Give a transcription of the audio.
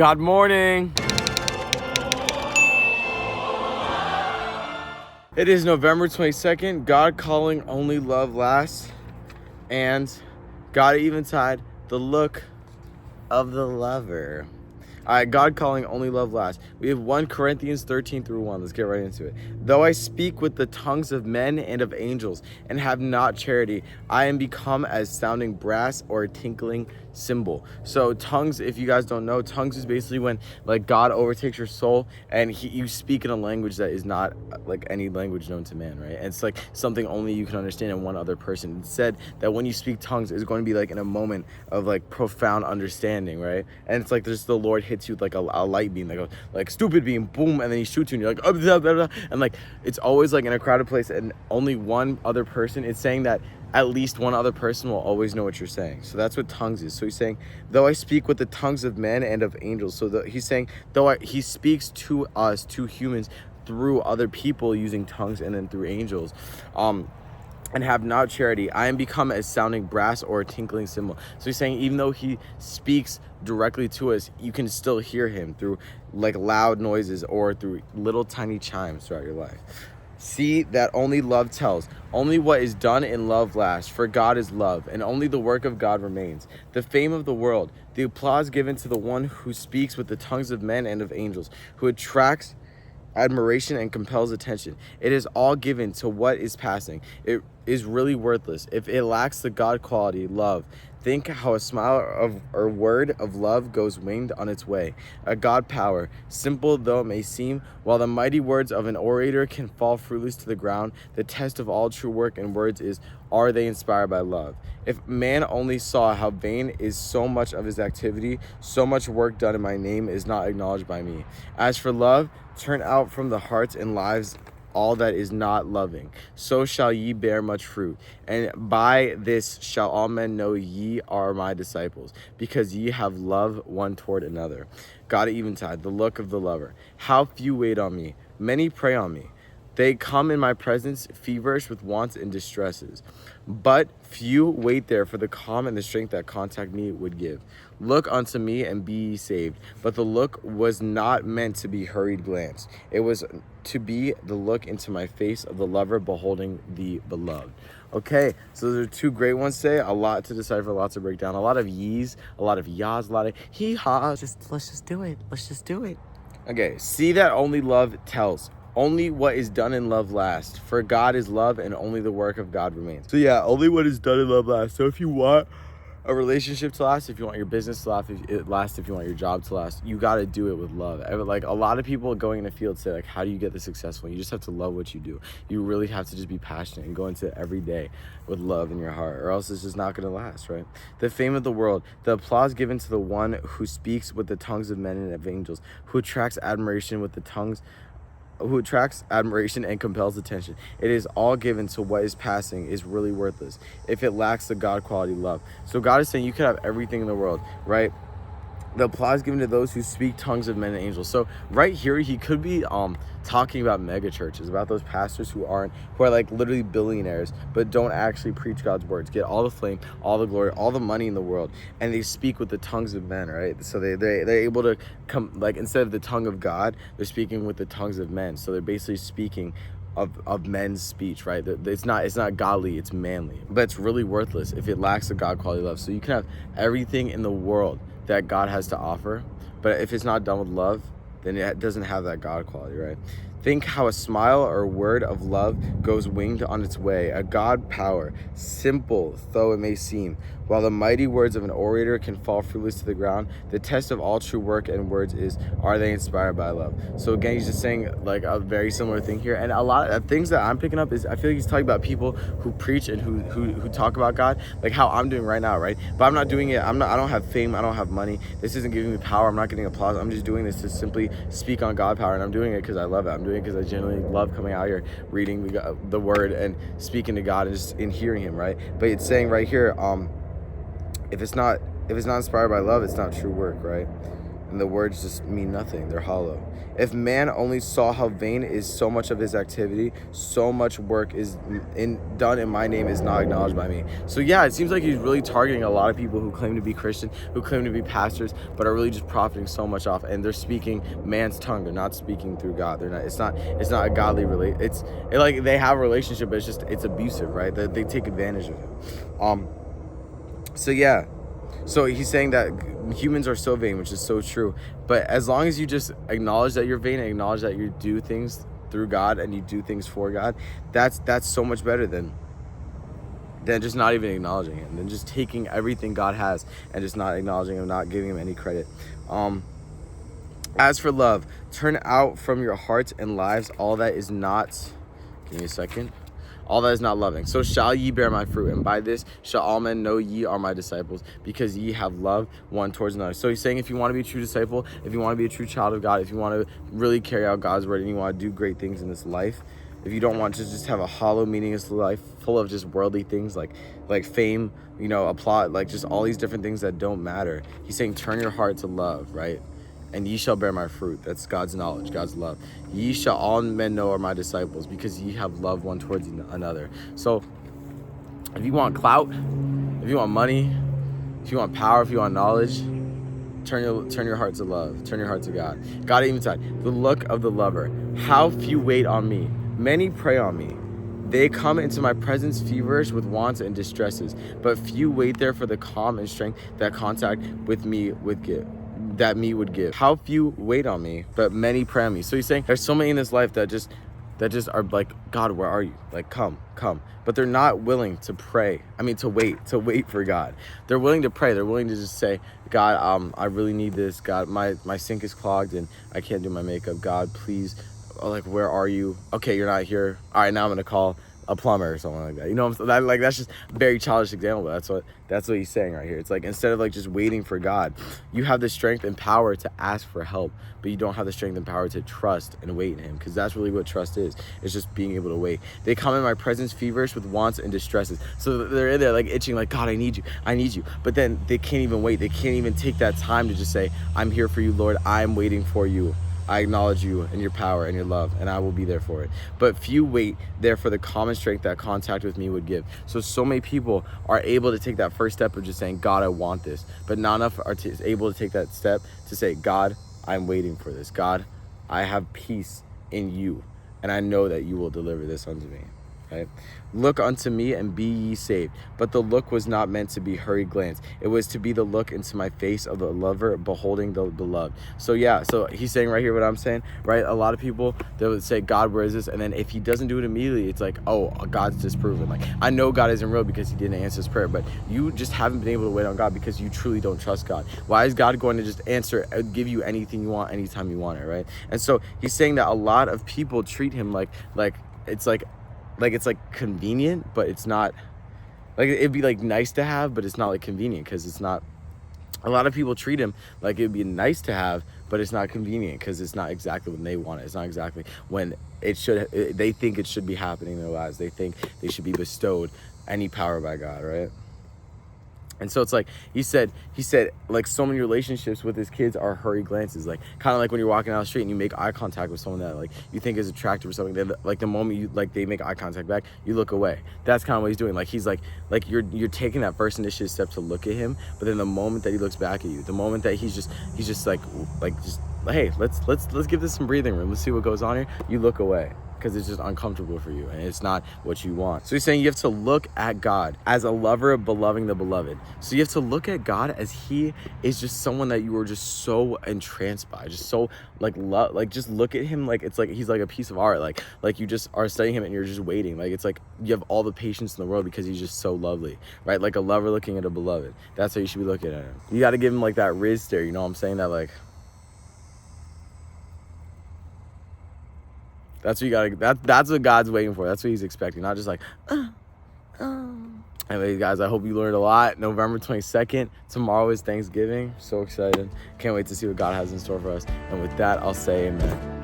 God morning. It is November 22nd. God calling, only love lasts. And God Eventide, the look of the lover. All right, God calling, only love lasts. We have 1 Corinthians 13-1. Let's get right into it. Though I speak with the tongues of men and of angels and have not charity, I am become as sounding brass or a tinkling cymbal. So tongues, if you guys don't know, tongues is basically when like God overtakes your soul and you speak in a language that is not like any language known to man, right? And it's like something only you can understand in one other person. It's said that when you speak tongues, it's going to be like in a moment of like profound understanding, right? And it's like there's the Lord hits you with like a light beam, like stupid beam, boom, and then he shoots you and you're like, oh, blah, blah, blah. And like it's always like in a crowded place and only one other person. It's saying that at least one other person will always know what you're saying. So that's what tongues is. So he's saying, though I speak with the tongues of men and of angels. So he's saying, he speaks to us, to humans, through other people using tongues and then through angels. And have not charity, I am become as sounding brass or a tinkling cymbal. So he's saying even though he speaks directly to us, you can still hear him through like loud noises or through little tiny chimes throughout your life. See that only love tells. Only what is done in love lasts, for God is love, and only the work of God remains. The fame of the world, the applause given to the one who speaks with the tongues of men and of angels, who attracts admiration and compels attention. It is all given to what is passing. It is really worthless if it lacks the God quality, love. Think how a smile or word of love goes winged on its way. A God power, simple though it may seem, while the mighty words of an orator can fall fruitless to the ground, the test of all true work and words is, are they inspired by love? If man only saw how vain is so much of his activity, so much work done in my name is not acknowledged by me. As for love, turn out from the hearts and lives all that is not loving, so shall ye bear much fruit. And by this shall all men know ye are my disciples, because ye have love one toward another. God at Eventide, the look of the lover. How few wait on me, many prey on me. They come in my presence feverish with wants and distresses. But few wait there for the calm and the strength that contact me would give. Look unto me and be ye saved. But the look was not meant to be hurried glance. It was to be the look into my face of the lover beholding the beloved. Okay, so those are 2 great ones today. A lot to decipher, a lot to break down. A lot of yees, a lot of yas, a lot of hee-haws. Let's just do it. Let's just do it. Okay, see that only love tells. Only what is done in love lasts. For God is love, and only the work of God remains. So yeah, only what is done in love lasts. So if you want a relationship to last, if you want your business to last, if you want your job to last, you got to do it with love. Like a lot of people going in the field say like, how do you get this successful? You just have to love what you do. You really have to just be passionate and go into every day with love in your heart, or else it's just not going to last, right? The fame of the world, the applause given to the one who speaks with the tongues of men and of angels, who attracts admiration and compels attention. It is all given to what is passing is really worthless if it lacks the God quality love. So God is saying you could have everything in the world, right? The applause given to those who speak tongues of men and angels. So right here, he could be talking about mega churches, about those pastors who are like literally billionaires, but don't actually preach God's words, get all the fame, all the glory, all the money in the world, and they speak with the tongues of men, right? So they're able to come, like instead of the tongue of God, they're speaking with the tongues of men. So they're basically speaking of men's speech, right? It's not godly, it's manly, but it's really worthless if it lacks the God quality love. So you can have everything in the world that God has to offer, but if it's not done with love, then it doesn't have that God quality, right? Think how a smile or a word of love goes winged on its way, a God power, simple though it may seem, while the mighty words of an orator can fall fruitless to the ground. The test of all true work and words is, are they inspired by love? So again, he's just saying like a very similar thing here, and a lot of things that I'm picking up is I feel like he's talking about people who preach and who talk about God, like how I'm doing right now, right? But I'm not doing it. I don't have fame. I don't have money. This isn't giving me power. I'm not getting applause. I'm just doing this to simply speak on God power, and I'm doing it because I love it. I'm doing it because I genuinely love coming out here, reading the word and speaking to God and just in hearing him, right? But it's saying right here, if it's not inspired by love, it's not true work, right? and the words just mean nothing. They're hollow. If man only saw how vain is so much of his activity, so much work is done in my name is not acknowledged by me. So yeah, it seems like he's really targeting a lot of people who claim to be Christian, who claim to be pastors, but are really just profiting so much off, and they're speaking man's tongue. They're not speaking through God. They're not. It's not a godly like they have a relationship, but it's abusive, right? They take advantage of it. So yeah. So he's saying that humans are so vain, which is so true. But as long as you just acknowledge that you're vain and acknowledge that you do things through God and you do things for God, that's so much better than just not even acknowledging Him, than just taking everything God has and just not acknowledging Him, not giving Him any credit. As for love, turn out from your hearts and lives all that is not. Give me a second. All that is not loving. So shall ye bear my fruit, and by this shall all men know ye are my disciples, because ye have love one towards another. So he's saying, if you want to be a true disciple, if you want to be a true child of God, if you want to really carry out God's word and you want to do great things in this life, if you don't want to just have a hollow, meaningless life full of just worldly things like fame, applaud, like just all these different things that don't matter, he's saying turn your heart to love, right? And ye shall bear my fruit. That's God's knowledge, God's love. Ye shall all men know are my disciples, because ye have love one towards another. So if you want clout, if you want money, if you want power, if you want knowledge, turn your heart to love. Turn your heart to God. God Eventide, the look of the lover. How few wait on me. Many prey on me. They come into my presence feverish with wants and distresses, but few wait there for the calm and strength that contact with me would give. How few wait on me, but many pray on me. So he's saying there's so many in this life that just are like, God, where are you? Like, come. But they're not willing to pray. To wait for God. They're willing to pray. They're willing to just say, God, I really need this. God, my sink is clogged and I can't do my makeup. God, please, like, where are you? Okay, you're not here. All right, now I'm gonna call a plumber or something like that. That's just a very childish example. That's what he's saying right here. It's like, instead of like just waiting for God, you have the strength and power to ask for help, but you don't have the strength and power to trust and wait in Him, because that's really what trust is. It's just being able to wait. They come in my presence feverish with wants and distresses. So they're in there like itching, like, God, I need you. But then they can't even wait. They can't even take that time to just say, I'm here for you, Lord. I'm waiting for you. I acknowledge you and your power and your love, and I will be there for it. But few wait there for the common strength that contact with me would give. So many people are able to take that first step of just saying, God, I want this. But not enough are able to take that step to say, God, I'm waiting for this. God, I have peace in you, and I know that you will deliver this unto me. Right? Look unto me and be ye saved. But the look was not meant to be hurried glance. It was to be the look into my face of the lover beholding the beloved. So yeah, so he's saying right here what I'm saying, right? A lot of people, they would say, God, where is this? And then if he doesn't do it immediately, it's like, oh, God's disproven. Like, I know God isn't real because he didn't answer his prayer, but you just haven't been able to wait on God because you truly don't trust God. Why is God going to just give you anything you want anytime you want it, right? And so he's saying that a lot of people treat him like it's convenient, but it's not. Like, it'd be like nice to have, but it's not like convenient, because it's not. A lot of people treat him like it'd be nice to have, but it's not convenient, because it's not exactly when they want it. It's not exactly when it should. They think it should be happening in their lives. They think they should be bestowed any power by God, right? And so it's like he said like so many relationships with his kids are hurried glances, like kind of like when you're walking down the street and you make eye contact with someone that like you think is attractive or something, then like the moment you like they make eye contact back, you look away. That's kind of what he's doing. Like he's like you're taking that first initiative step to look at him, but then the moment that he looks back at you, the moment that he's just like hey, let's give this some breathing room, let's see what goes on here, you look away, because it's just uncomfortable for you and it's not what you want. So he's saying you have to look at God as a lover beloving the beloved. So you have to look at God as he is just someone that you are just so entranced by, just so just look at him like it's like he's like a piece of art, like you just are studying him and you're just waiting, like it's like you have all the patience in the world because he's just so lovely, right? Like a lover looking at a beloved. That's how you should be looking at him. You got to give him like that Riz stare, you know what I'm saying? That like, that's what you gotta. That's what God's waiting for. That's what he's expecting. Not just like, Anyways, guys, I hope you learned a lot. November 22nd. Tomorrow is Thanksgiving. So excited. Can't wait to see what God has in store for us. And with that, I'll say amen.